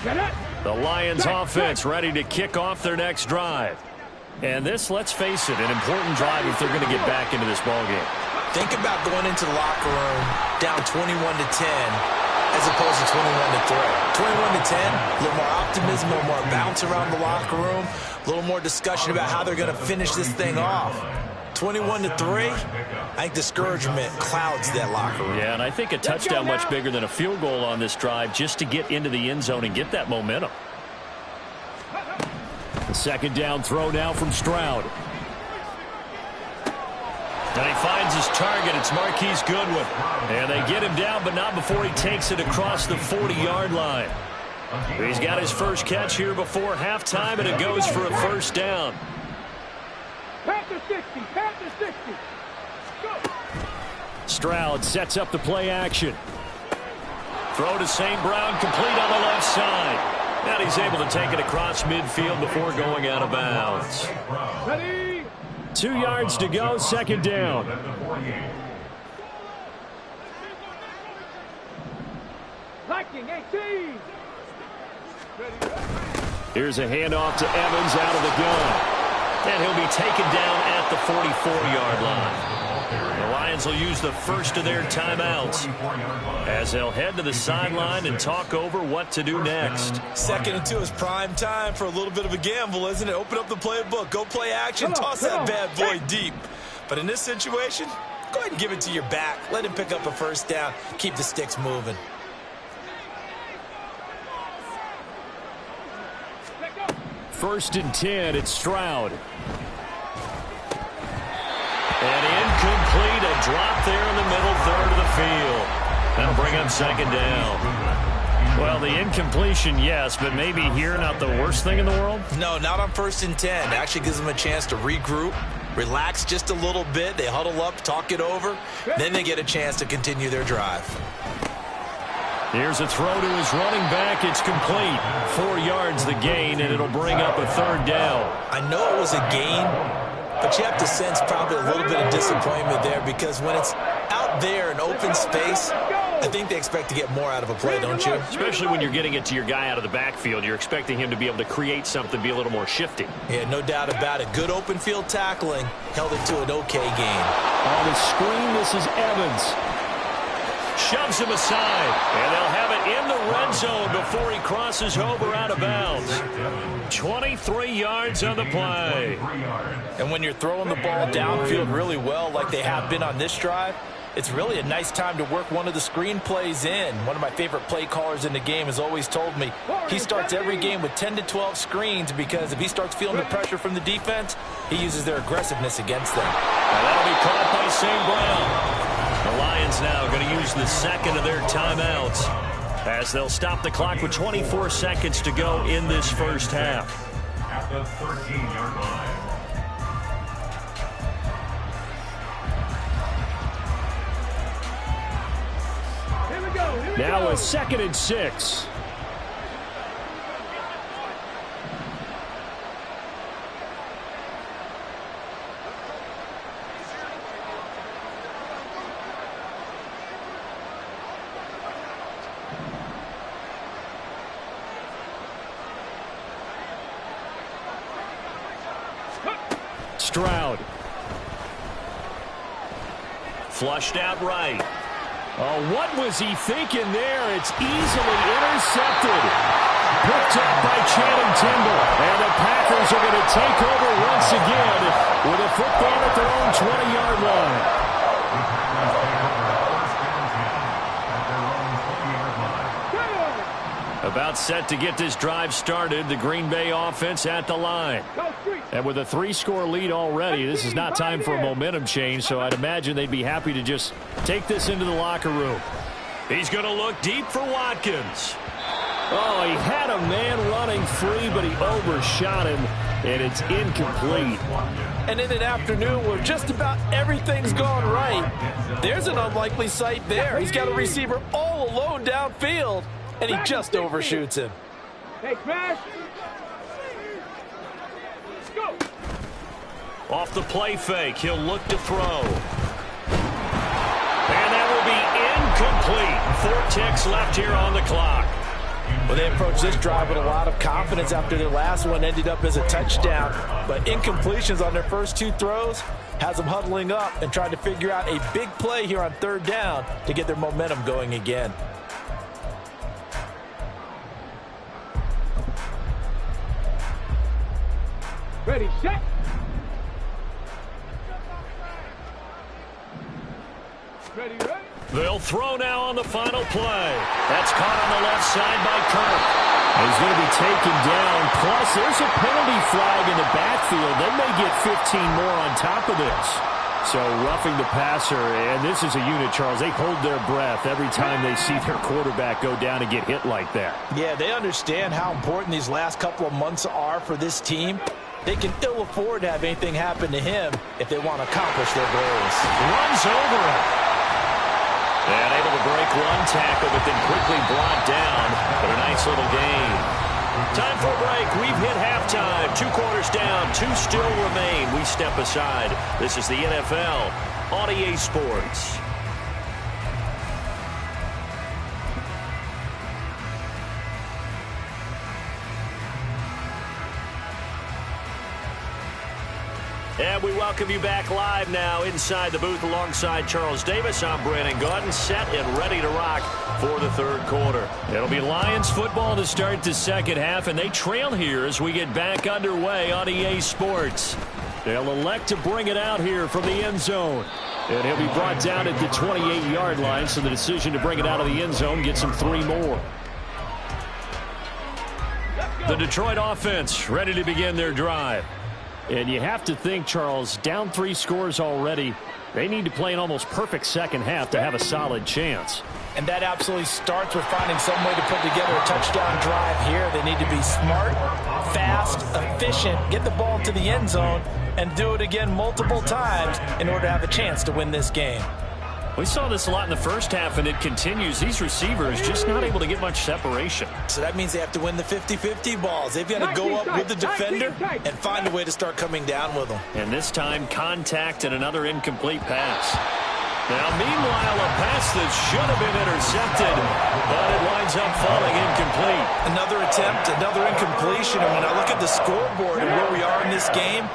The Lions offense ready to kick off their next drive. And this, let's face it, an important drive if they're going to get back into this ballgame. Think about going into the locker room down 21-10 as opposed to 21-3. 21-10, a little more optimism, a little more bounce around the locker room, a little more discussion about how they're going to finish this thing off. 21-3, I think discouragement clouds that locker room. Yeah, and I think a touchdown much bigger than a field goal on this drive just to get into the end zone and get that momentum. The second down throw now from Stroud. And he finds his target. It's Marquise Goodwin. And they get him down, but not before he takes it across the 40-yard line. He's got his first catch here before halftime, and it goes for a first down. Panther 60, Panther 60. Go. Stroud sets up the play action. Throw to St. Brown, complete on the left side. And he's able to take it across midfield before going out of bounds. Ready. 2 yards to go, second down. Liking 18. Here's a handoff to Evans out of the gun. And he'll be taken down at the 44-yard line. The Lions will use the first of their timeouts as they'll head to the sideline and talk over what to do next. 2nd and 2 is prime time for a little bit of a gamble, isn't it? Open up the playbook, go play action, toss that bad boy deep. But in this situation, go ahead and give it to your back. Let him pick up a first down. Keep the sticks moving. First and 10, it's Stroud. And incomplete, a drop there in the middle third of the field. That'll bring up second down. Well, the incompletion, yes, but maybe here not the worst thing in the world? No, not on 1st and 10. It actually gives them a chance to regroup, relax just a little bit. They huddle up, talk it over. Then they get a chance to continue their drive. Here's a throw to his running back. It's complete. 4 yards the gain, and it'll bring up a third down. I know it was a gain, but you have to sense probably a little bit of disappointment there because when it's out there in open space, I think they expect to get more out of a play, don't you? Especially when you're getting it to your guy out of the backfield. You're expecting him to be able to create something, be a little more shifty. Yeah, no doubt about it. Good open field tackling. Held it to an okay gain. On the screen, this is Evans. Shoves him aside, and they'll have it in the red zone before he crosses over out of bounds. 23 yards on the play. And when you're throwing the ball downfield really well like they have been on this drive, it's really a nice time to work one of the screen plays in. One of my favorite play callers in the game has always told me he starts every game with 10 to 12 screens because if he starts feeling the pressure from the defense, he uses their aggressiveness against them. And that'll be caught by St. Brown. The Lions now going to use the second of their timeouts as they'll stop the clock with 24 seconds to go in this first half. At the 13-yard line. Now a 2nd and 6. Stroud. Flushed out right. Oh, what was he thinking there? It's easily intercepted. Picked up by Channing Tindall. And the Packers are going to take over once again with a football at their own 20-yard line. About set to get this drive started. The Green Bay offense at the line. And with a 3-score lead already, this is not time for a momentum change, so I'd imagine they'd be happy to just take this into the locker room. He's going to look deep for Watkins. Oh, he had a man running free, but he overshot him, and it's incomplete. And in an afternoon where just about everything's gone right, there's an unlikely sight there. He's got a receiver all alone downfield, and he just overshoots him. Hey, Crash. Go. Off the play fake, he'll look to throw. And that will be incomplete. 4 ticks left here on the clock. Well, they approached this drive with a lot of confidence after their last one ended up as a touchdown. But incompletions on their first two throws has them huddling up and trying to figure out a big play here on third down to get their momentum going again. Ready, set. Ready, ready. They'll throw now on the final play. That's caught on the left side by Kirk. He's going to be taken down. Plus, there's a penalty flag in the backfield. They may get 15 more on top of this. So roughing the passer, and this is a unit, Charles. They hold their breath every time they see their quarterback go down and get hit like that. Yeah, they understand how important these last couple of months are for this team. They can ill afford to have anything happen to him if they want to accomplish their goals. Runs over him. And able to break one tackle, but then quickly brought down. But a nice little gain. Time for a break. We've hit halftime. 2 quarters down. 2 still remain. We step aside. This is the NFL on EA Sports. And we welcome you back live now inside the booth alongside Charles Davis. I'm Brandon Gaudin, set and ready to rock for the third quarter. It'll be Lions football to start the second half, and they trail here as we get back underway on EA Sports. They'll elect to bring it out here from the end zone. And he'll be brought down at the 28-yard line, so the decision to bring it out of the end zone gets him 3 more. The Detroit offense ready to begin their drive. And you have to think, Charles, down 3 scores already. They need to play an almost perfect second half to have a solid chance. And that absolutely starts with finding some way to put together a touchdown drive here. They need to be smart, fast, efficient, get the ball to the end zone, and do it again multiple times in order to have a chance to win this game. We saw this a lot in the first half, and it continues. These receivers just not able to get much separation. So that means they have to win the 50-50 balls. They've got to go up with the defender and find a way to start coming down with them. And this time, contact and another incomplete pass. Now, meanwhile, a pass that should have been intercepted, but it winds up falling incomplete. Another attempt, another incompletion. And when I look at the scoreboard and where we are in this game,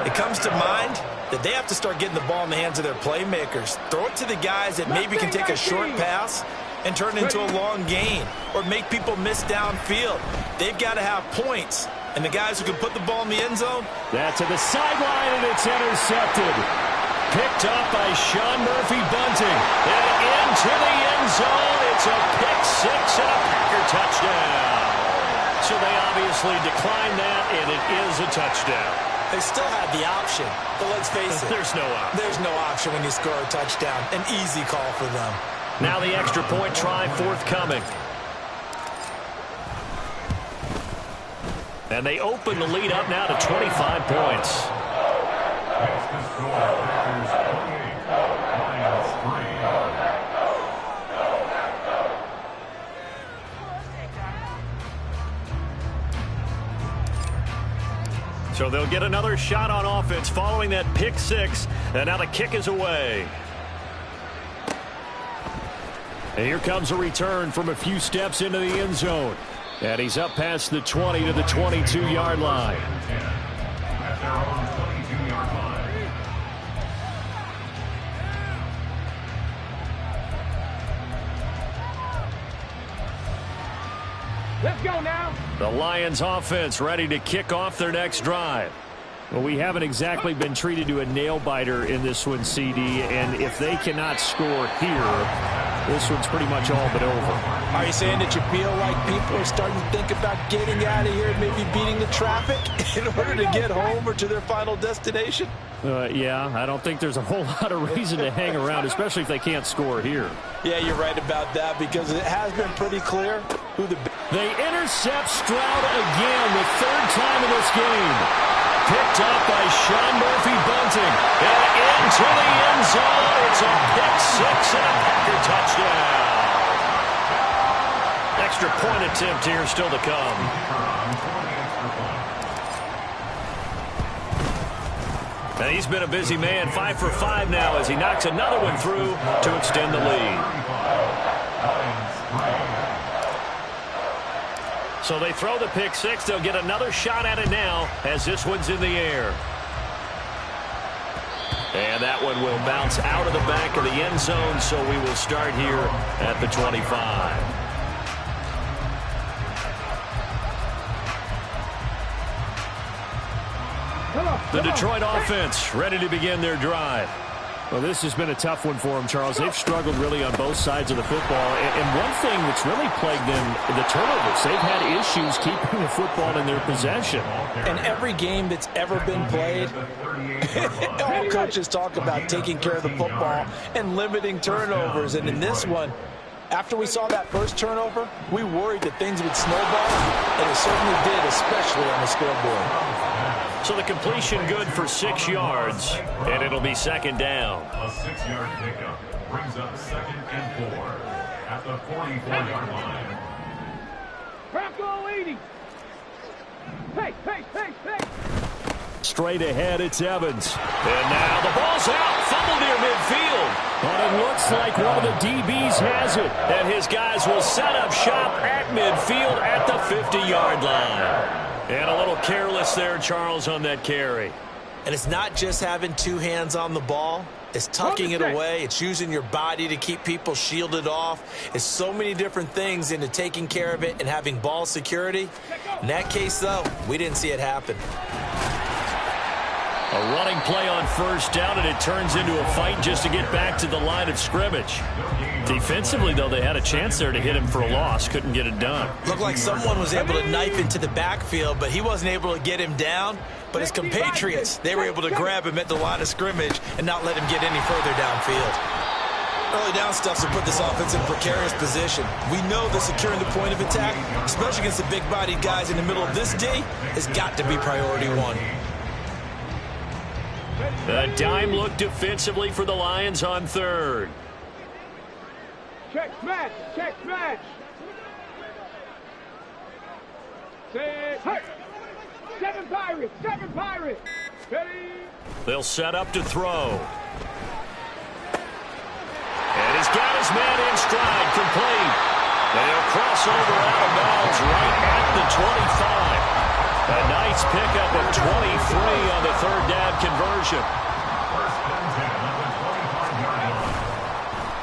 it comes to mind that they have to start getting the ball in the hands of their playmakers. Throw it to the guys that maybe can take a short pass and turn it into a long gain or make people miss downfield. They've got to have points. And the guys who can put the ball in the end zone. That's to the sideline, and it's intercepted. Picked up by Sean Murphy-Bunting. And into the end zone. It's a pick 6 and a Packer touchdown. So they obviously declined that, and it is a touchdown. They still had the option, but let's face it. There's no option. There's no option when you score a touchdown. An easy call for them. Now the extra point try forthcoming. And they open the lead up now to 25 points. So they'll get another shot on offense following that pick 6. And now the kick is away. And here comes a return from a few steps into the end zone. And he's up past the 20 to the 22-yard line. At their own 22-yard line. Let's go now. The Lions offense ready to kick off their next drive. Well, we haven't exactly been treated to a nail-biter in this one, CD, and if they cannot score here, this one's pretty much all but over. Are you saying that you feel like people are starting to think about getting out of here and maybe beating the traffic in order to get home or to their final destination? Yeah, I don't think there's a whole lot of reason to hang around, especially if they can't score here. Yeah, you're right about that because it has been pretty clear who the... They intercept Stroud again, the 3rd time in this game. Picked up by Sean Murphy-Bunting. And into the end zone. It's a pick 6 and a Packer touchdown. Extra point attempt here still to come. And he's been a busy man, 5 for 5 now as he knocks another one through to extend the lead. So they throw the pick six. They'll get another shot at it now as this one's in the air. And that one will bounce out of the back of the end zone, so we will start here at the 25. The Detroit offense ready to begin their drive. Well, this has been a tough one for them, Charles. They've struggled really on both sides of the football. And one thing that's really plagued them, the turnovers. They've had issues keeping the football in their possession. In every game that's ever been played, all coaches talk about taking care of the football and limiting turnovers. And in this one, after we saw that first turnover, we worried that things would snowball, and it certainly did, especially on the scoreboard. So the completion good for 6 yards, and it'll be second down. A 6-yard pickup brings up 2nd and 4 at the 44-yard line. Crack all 80. Hey. Straight ahead, it's Evans. And now the ball's out. Fumble near midfield. But it looks like one of the DBs has it. And his guys will set up shop at midfield at the 50-yard line. And a little careless there, Charles, on that carry. And it's not just having two hands on the ball. It's tucking it away. It's using your body to keep people shielded off. It's so many different things into taking care of it and having ball security. In that case, though, we didn't see it happen. A running play on first down, and it turns into a fight just to get back to the line of scrimmage. Defensively, though, they had a chance there to hit him for a loss. Couldn't get it done. Looked like someone was able to knife into the backfield, but he wasn't able to get him down. But his compatriots, they were able to grab him at the line of scrimmage and not let him get any further downfield. Early down stuff to put this offense in a precarious position. We know that securing the point of attack, especially against the big-bodied guys in the middle of this D, has got to be priority one. A dime look defensively for the Lions on third. Check match. Say, hey. Seven Pirates. Ready. They'll set up to throw. And he's got his man in stride, complete. They'll cross over out of bounds right at the 25. A nice pickup of 23 on the third down conversion.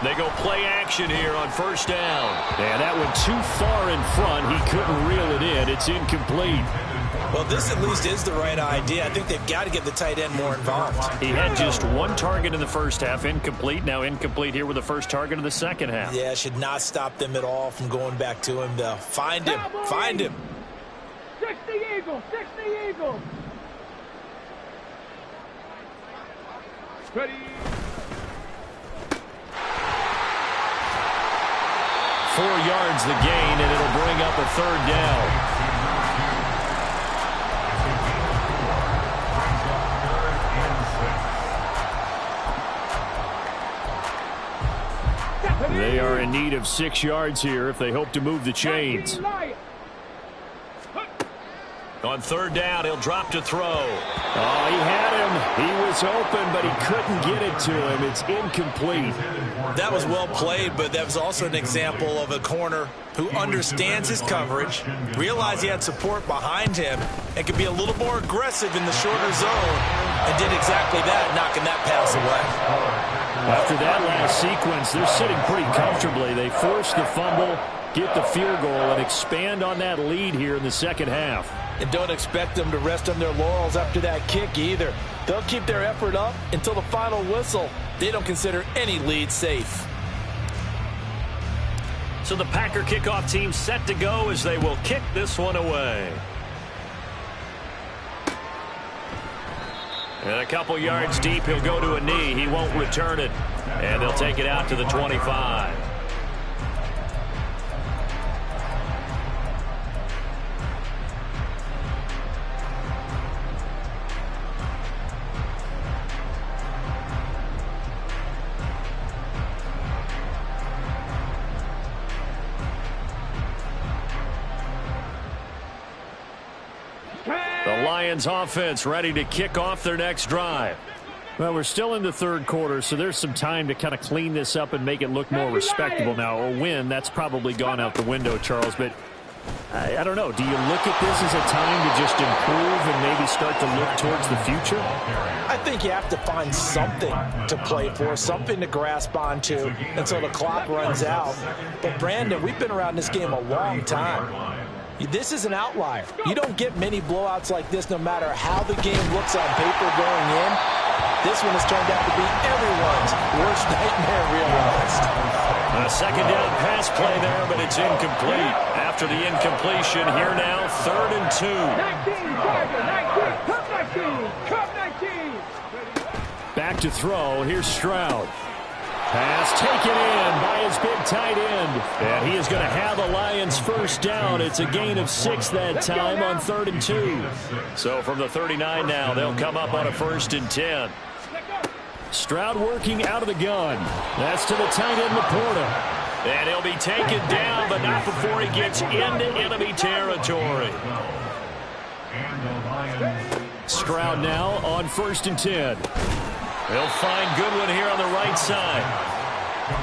They go play action here on first down. And that went too far in front. He couldn't reel it in. It's incomplete. Well, this at least is the right idea. I think they've got to get the tight end more involved. He had just one target in the first half, incomplete. Now incomplete here with the first target of the second half. Yeah, should not stop them at all from going back to him, though. Find him. 60 Eagles. Ready. 4 yards the gain, and it'll bring up a third down. They are in need of 6 yards here if they hope to move the chains. On third down, he'll drop to throw. Oh, he had him. He was open, but he couldn't get it to him. It's incomplete. That was well played, but that was also an example of a corner who understands his coverage, realized he had support behind him, and could be a little more aggressive in the shorter zone, and did exactly that, knocking that pass away. After that last sequence, they're sitting pretty comfortably. They force the fumble, get the field goal, and expand on that lead here in the second half. And don't expect them to rest on their laurels after that kick either. They'll keep their effort up until the final whistle. They don't consider any lead safe. So the Packer kickoff team set to go as they will kick this one away. And a couple yards deep, he'll go to a knee. He won't return it. And they'll take it out to the 25. The Lions offense ready to kick off their next drive. Well, we're still in the third quarter, so there's some time to kind of clean this up and make it look more respectable. Now, a win, that's probably gone out the window, Charles, but I don't know. Do you look at this as a time to just improve and maybe start to look towards the future? I think you have to find something to play for, something to grasp onto until the clock runs out. But, Brandon, we've been around this game a long time. This is an outlier. You don't get many blowouts like this no matter how the game looks on paper going in. This one has turned out to be everyone's worst nightmare realized. A second down pass play there, but it's incomplete. After the incompletion, here now, 3rd and 2. 19, Tiger, 19, come 19, come 19. Back to throw, here's Stroud. Pass taken in by his big tight end. And he is going to have the Lions first down. It's a gain of 6 that time on 3rd and 2. So from the 39 now, they'll come up on a 1st and 10. Stroud working out of the gun. That's to the tight end, Laporta. And he'll be taken down, but not before he gets into enemy territory. Stroud now on 1st and 10. They'll find Goodwin here on the right side.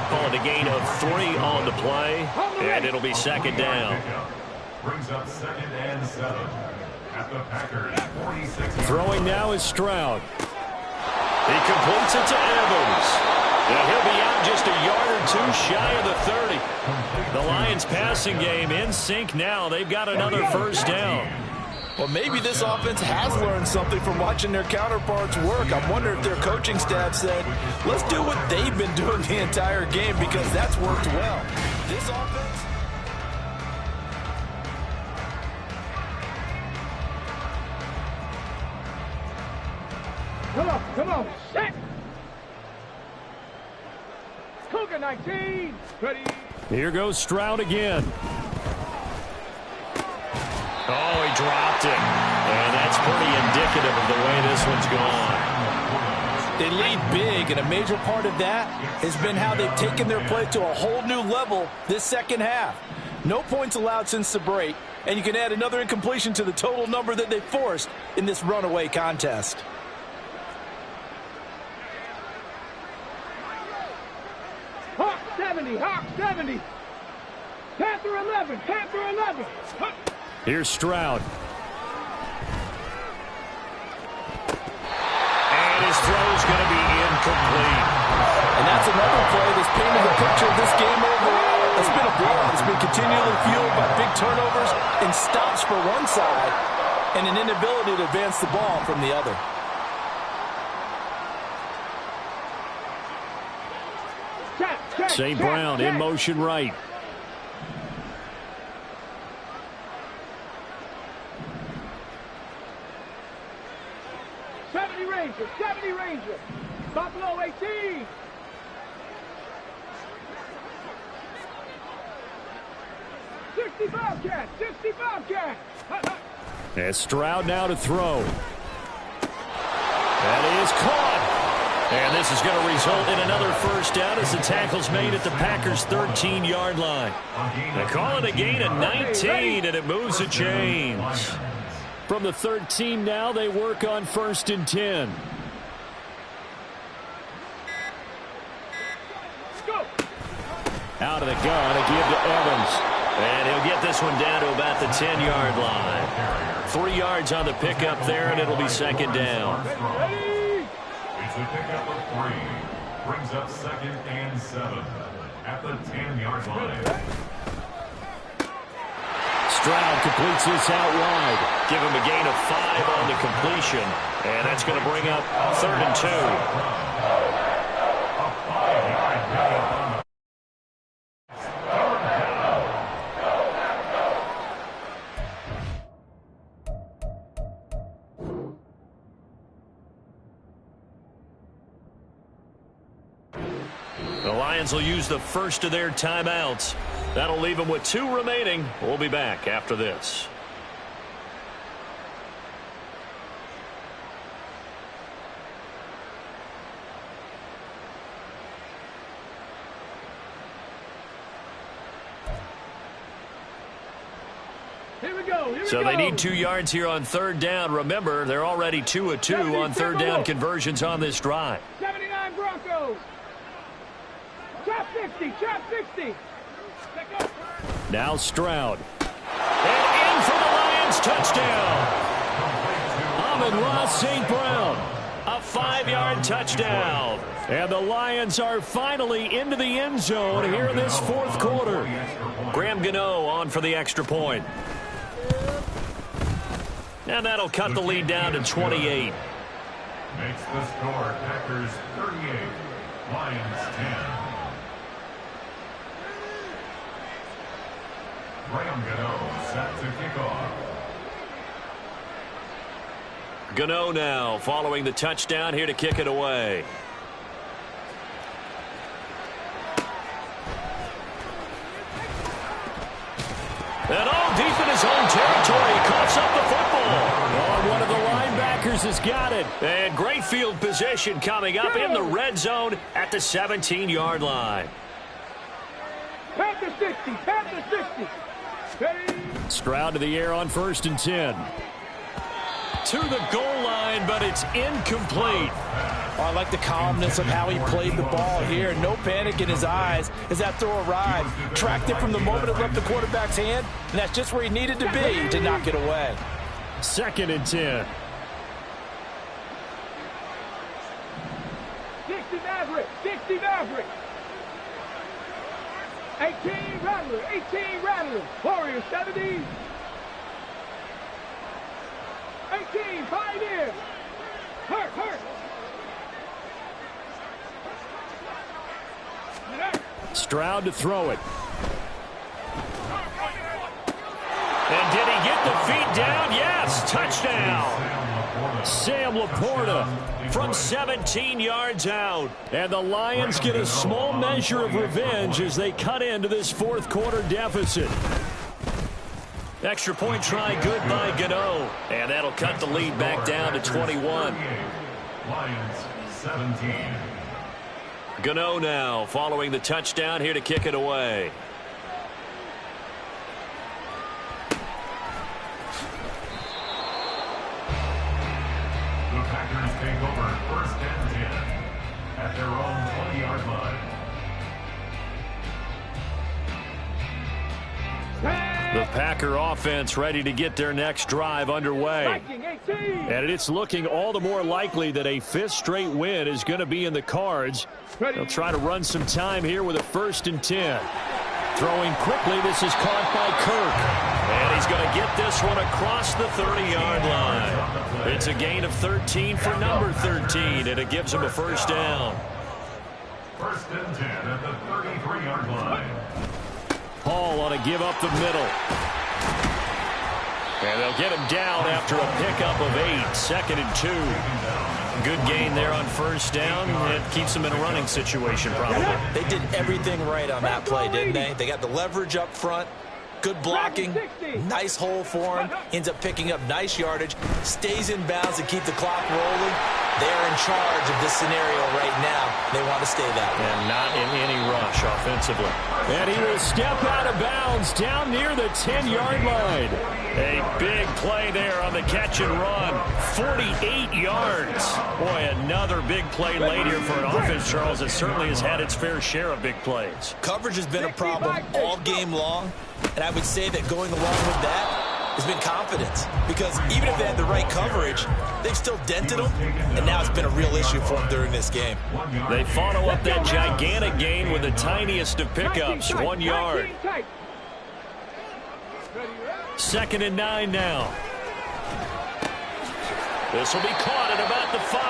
Call it a gain of 3 on the play, and it'll be 2nd down. Brings up 2nd and 7 at the Packers 46. Throwing now is Stroud. He completes it to Evans. And he'll be out just a yard or 2 shy of the 30. The Lions passing game in sync now. They've got another first down. Well, maybe this offense has learned something from watching their counterparts work. I wonder if their coaching staff said, let's do what they've been doing the entire game, because that's worked well. This offense... Come on, set. Cougar 19, ready. Here goes Stroud again. Oh, he dropped it. And that's pretty indicative of the way this one's gone. They lead big, and a major part of that has been how they've taken their play to a whole new level this second half. No points allowed since the break, and you can add another incompletion to the total number that they forced in this runaway contest. Hawk 70, Hawk 70. Panther 11, Panther 11. Huck. Here's Stroud. And his throw's going to be incomplete. And that's another play that's painted a picture of this game overall. It's been a blowout. It's been continually fueled by big turnovers and stops for one side and an inability to advance the ball from the other. St. Brown in motion right. '70 Ranger. Buffalo 18. '60 Bobcat. And Stroud now to throw. That is caught. And this is going to result in another first down as the tackle's made at the Packers' 13-yard line. They call it a gain of 19, and it moves the chains. From the 13 now, they work on 1st and 10. Out of the gun, a give to Evans. And he'll get this one down to about the 10-yard line. 3 yards on the pickup there, and it'll be 2nd down. It's a pickup of 3. Brings up 2nd and 7 at the 10-yard line. Stroud completes this out wide. Give him a gain of 5 on the completion. And that's going to bring up 3rd and 2. A 5-yard pickup on the The Lions will use the first of their timeouts. That'll leave them with 2 remaining. We'll be back after this. Here we go. So they need 2 yards here on 3rd down. Remember, they're already 2 of 2 on 3rd down conversions on this drive. 79 Broncos. Chop 60. Now Stroud. And in for the Lions touchdown. Amon-Ra St. Brown. A 5-yard touchdown. And the Lions are finally into the end zone here in this fourth quarter. Graham Gano on for the extra point. And that'll cut the lead down to 28. Makes the score Packers 38, Lions 10. Graham Gano set to kick off. Gano now following the touchdown here to kick it away. And all deep in his own territory, coughs up the football. Oh, one of the linebackers has got it. And great field position coming up in the red zone at the 17-yard line. Panther 60, Panther 60. Stroud to the air on 1st and 10. To the goal line, but it's incomplete. Oh, I like the calmness of how he played the ball here. No panic in his eyes as that throw arrived. Tracked it from the moment it left the quarterback's hand, and that's just where he needed to be to knock it away. 2nd and 10. 60 Maverick, 60 Maverick. 18 Rattler, 18 Rattler. Warriors 70. 18 Pioneer. Hurt. Stroud to throw it. And did he get the feet down? Yes, touchdown. Sam Laporta from 17 yards out. And the Lions get a small measure of revenge as they cut into this fourth quarter deficit. Extra point try good by Gano. And that'll cut the lead back down to 21. Lions 17. Gano now following the touchdown here to kick it away. The Packers take over 1st and 10 at their own 20-yard line. The Packer offense ready to get their next drive underway. And it's looking all the more likely that a 5th straight win is going to be in the cards. They'll try to run some time here with a 1st and 10. Throwing quickly, this is caught by Kirk. And he's going to get this one across the 30-yard line. It's a gain of 13 for number 13, and it gives him a 1st down. 1st and 10 at the 33-yard line. Hall on a give up the middle. And they'll get him down after a pickup of 8. 2nd and 2. Good gain there on 1st down. It keeps them in a running situation probably. They did everything right on that play, didn't they? They got the leverage up front. Good blocking. Nice hole for him. Ends up picking up nice yardage. Stays in bounds to keep the clock rolling. They're in charge of this scenario right now. They want to stay that way. And not in any rush offensively. And he will step out of bounds down near the 10-yard line. A big play there on the catch and run. 48 yards. Boy, another big play late here for an offense, Charles, that certainly has had its fair share of big plays. Coverage has been a problem all game long. And I would say that going along with that has been confidence. Because even if they had the right coverage, they've still dented them. And now it's been a real issue for them during this game. They follow up that gigantic gain with the tiniest of pickups, 1 yard. 2nd and 9 now. This will be caught at about the 5.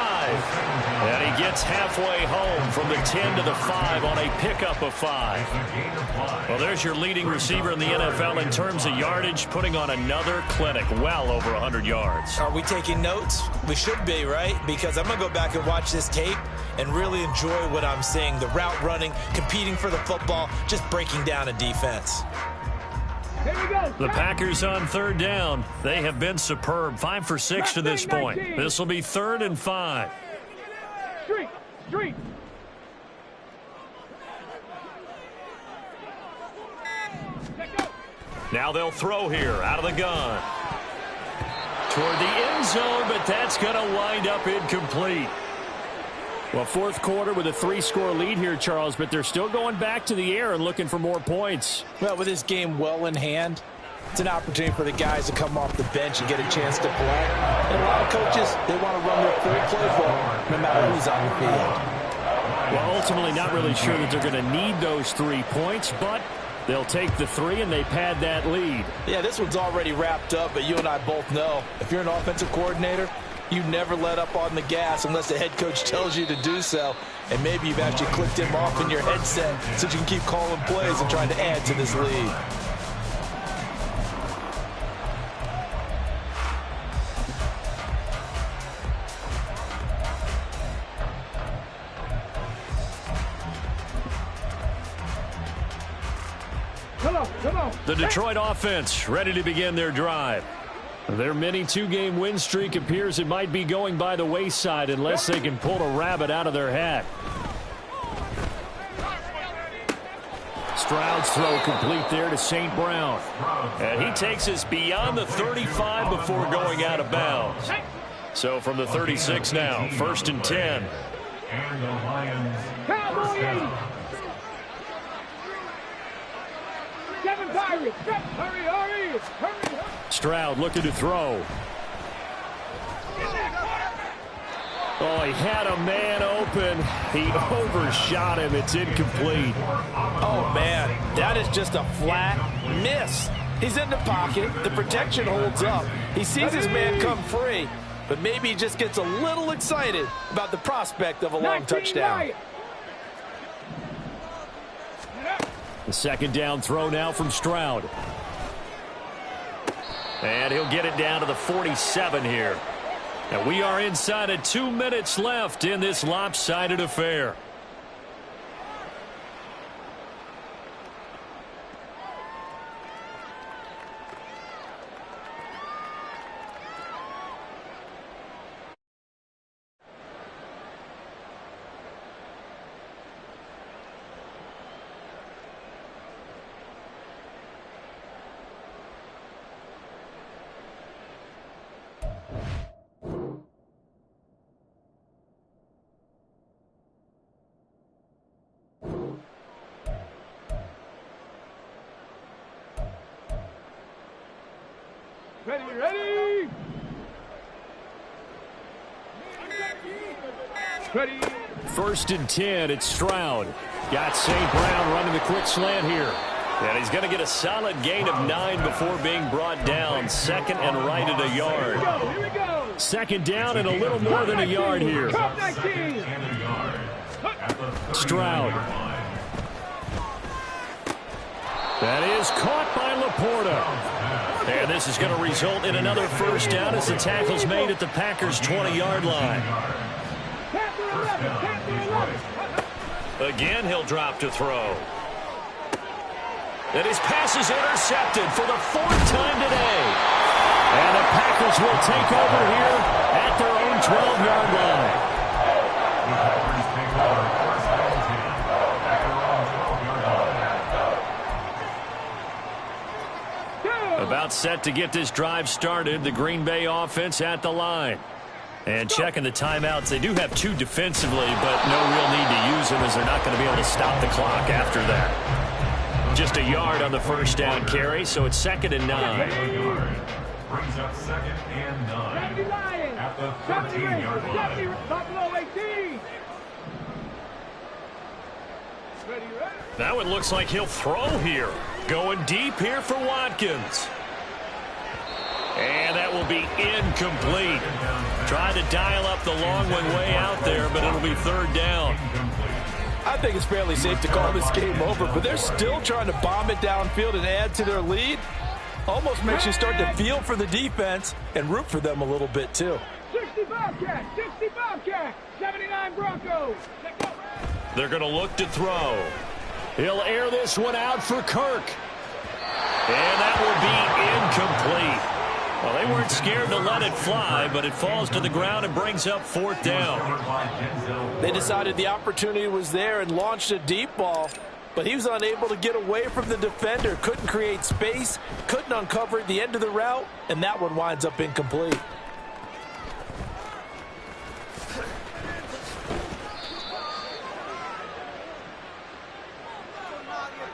And he gets halfway home from the 10 to the 5 on a pickup of 5. Well, there's your leading receiver in the NFL in terms of yardage, putting on another clinic, well over 100 yards. Are we taking notes? We should be, right? Because I'm going to go back and watch this tape and really enjoy what I'm seeing. The route running, competing for the football, just breaking down a defense. The Packers on 3rd down. They have been superb. 5 for 6 to this point. This will be 3rd and 5. Street. Now they'll throw here out of the gun. Toward the end zone, but that's going to wind up incomplete. Well, fourth quarter with a 3-score lead here, Charles, but they're still going back to the air and looking for more points. Well, with this game well in hand, It's an opportunity for the guys to come off the bench and get a chance to play. And a lot of coaches, they want to run their full playbook no matter who's on the field. Well, ultimately not really sure that they're going to need those 3 points, but they'll take the 3 and they pad that lead. Yeah, this one's already wrapped up, but you and I both know if you're an offensive coordinator, you never let up on the gas unless the head coach tells you to do so. And maybe you've actually clicked him off in your headset so you can keep calling plays and trying to add to this lead. The Detroit offense ready to begin their drive. Their mini 2-game win streak appears it might be going by the wayside unless they can pull a rabbit out of their hat. Stroud's throw complete there to St. Brown. And he takes us beyond the 35 before going out of bounds. So from the 36 now, 1st and 10. And the Lions first down. Hurry, hurry, hurry. Stroud looking to throw. Oh, he had a man open. He overshot him. It's incomplete. Oh, man, that is just a flat miss. He's in the pocket. The protection holds up. He sees his man come free, but maybe he just gets a little excited about the prospect of a long touchdown. The 2nd down throw now from Stroud. And he'll get it down to the 47 here. And we are inside of 2 minutes left in this lopsided affair. Ready. Ready. 1st and 10, it's Stroud. Got St. Brown running the quick slant here. And he's going to get a solid gain of 9 before being brought down. 2nd and right at a yard. Here we go. 2nd down and a little more than a yard here. Stroud. That is caught by Laporta. And this is going to result in another 1st down as the tackle's made at the Packers' 20-yard line. Again, he'll drop to throw. And his pass is intercepted for the 4th time today. And the Packers will take over here at their own 12-yard line. About set to get this drive started. The Green Bay offense at the line. And checking the timeouts. They do have 2 defensively, but no real need to use them as they're not going to be able to stop the clock after that. Just a yard on the 1st down carry, so it's 2nd and 9. Brings up 2nd and 9 at the 13-yard line. Buffalo 18. Now it looks like he'll throw here. Going deep here for Watkins. And that will be incomplete. Trying to dial up the long one way out there, but it'll be 3rd down. I think it's fairly safe to call this game over, but they're still trying to bomb it downfield and add to their lead. Almost makes you start to feel for the defense and root for them a little bit, too. 60 Bobcats, 60 Bobcats, 79 Broncos. They're going to look to throw. He'll air this one out for Kirk. And that will be incomplete. Well, they weren't scared to let it fly, but it falls to the ground and brings up 4th down. They decided the opportunity was there and launched a deep ball, but he was unable to get away from the defender, couldn't create space, couldn't uncover the end of the route, and that one winds up incomplete.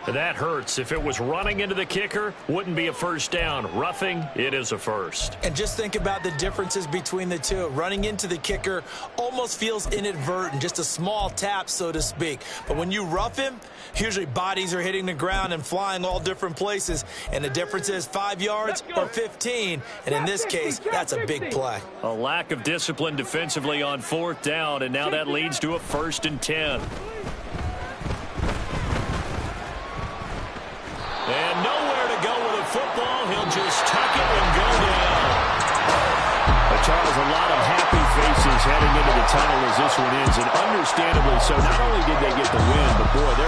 That hurts. If it was running into the kicker, wouldn't be a first down. Roughing, it is a first. And just think about the differences between the two. Running into the kicker almost feels inadvertent, just a small tap, so to speak. But when you rough him, usually bodies are hitting the ground and flying all different places. And the difference is 5 yards or 15. And in this case, that's a big play. A lack of discipline defensively on 4th down, and now that leads to a 1st and 10. And nowhere to go with a football. He'll just tuck it and go down. Charles, a lot of happy faces heading into the tunnel as this one ends, and understandably so. Not only did they get the win, but boy, they're